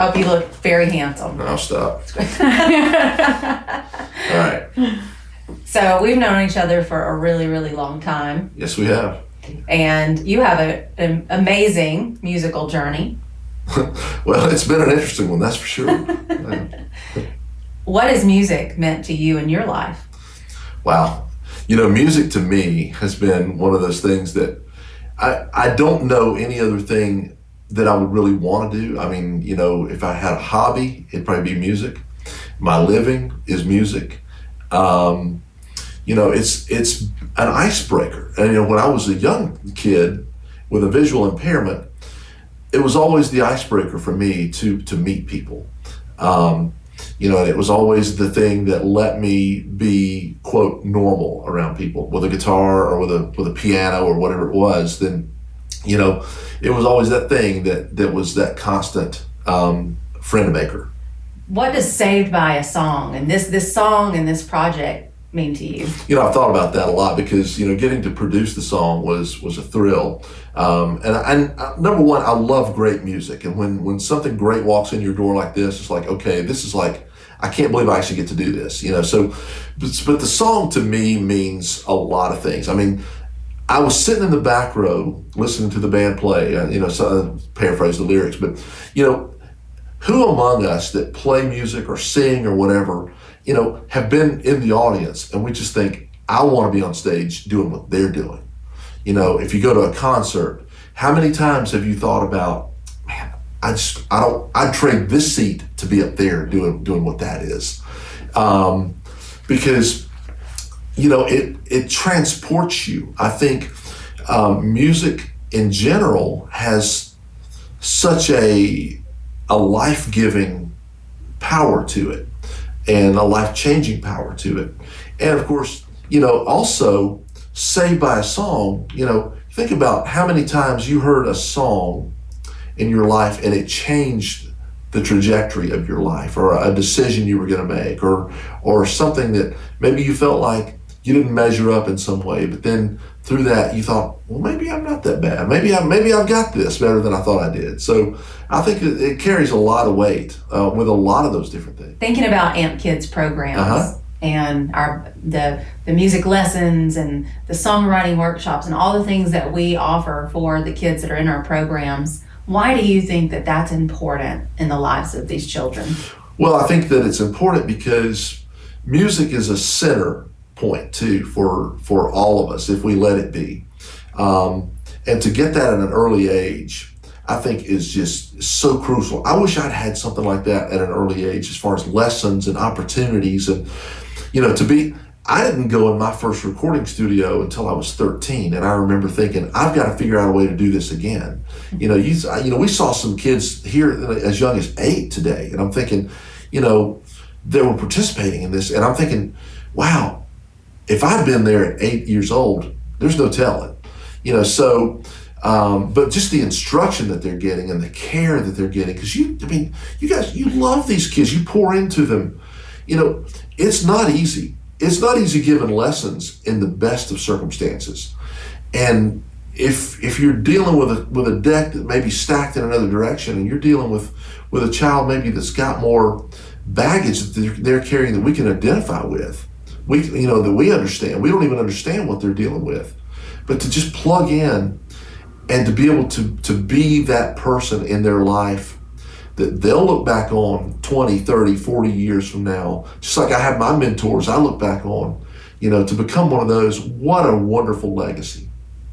Oh, you look very handsome. No, stop. All right. So we've known each other for a really, really long time. Yes, we have. And you have an amazing musical journey. Well, it's been an interesting one, that's for sure. What has music meant to you in your life? Wow. Music to me has been one of those things that I don't know any other thing that I would really want to do. I mean, if I had a hobby, it'd probably be music. My living is music. It's an icebreaker. And when I was a young kid with a visual impairment, it was always the icebreaker for me to meet people. And it was always the thing that let me be, quote, normal around people with a guitar or with a piano or whatever it was. Then, it was always that thing that was that constant friend maker. What does Saved by a Song and this song and this project mean to you? I've thought about that a lot because, getting to produce the song was a thrill. And number one, I love great music. And when something great walks in your door like this, it's like, okay, this is like, I can't believe I actually get to do this, So, but the song to me means a lot of things. I mean, I was sitting in the back row listening to the band play, so I paraphrase the lyrics, but, who among us that play music or sing or whatever, have been in the audience and we just think, I want to be on stage doing what they're doing. If you go to a concert, how many times have you thought about, man, I'd trade this seat to be up there doing what that is. Because, it transports you. I think music in general has such a life-giving power to it and a life-changing power to it. And of course, also Saved by a Song, think about how many times you heard a song in your life and it changed the trajectory of your life, or a decision you were going to make, or something that maybe you felt like you didn't measure up in some way, but then through that you thought, well, maybe I'm not that bad. Maybe I've got this better than I thought I did. So I think it carries a lot of weight with a lot of those different things. Thinking about AMP Kids programs and the music lessons and the songwriting workshops and all the things that we offer for the kids that are in our programs, why do you think that that's important in the lives of these children? Well, I think that it's important because music is a center point too for all of us if we let it be. And to get that at an early age, I think is just so crucial. I wish I'd had something like that at an early age as far as lessons and opportunities and, I didn't go in my first recording studio until I was 13, and I remember thinking, I've got to figure out a way to do this again. We saw some kids here as young as 8 today, and I'm thinking, they were participating in this, and I'm thinking, wow, if I'd been there at 8 years old, there's no telling. But just the instruction that they're getting and the care that they're getting, because you guys, you love these kids, you pour into them. It's not easy. It's not easy giving lessons in the best of circumstances. And if you're dealing with a deck that may be stacked in another direction, and you're dealing with a child maybe that's got more baggage that they're carrying that we can identify with, that we understand. We don't even understand what they're dealing with. But to just plug in and to be able to be that person in their life that they'll look back on 20, 30, 40 years from now, just like I have my mentors I look back on, to become one of those, what a wonderful legacy.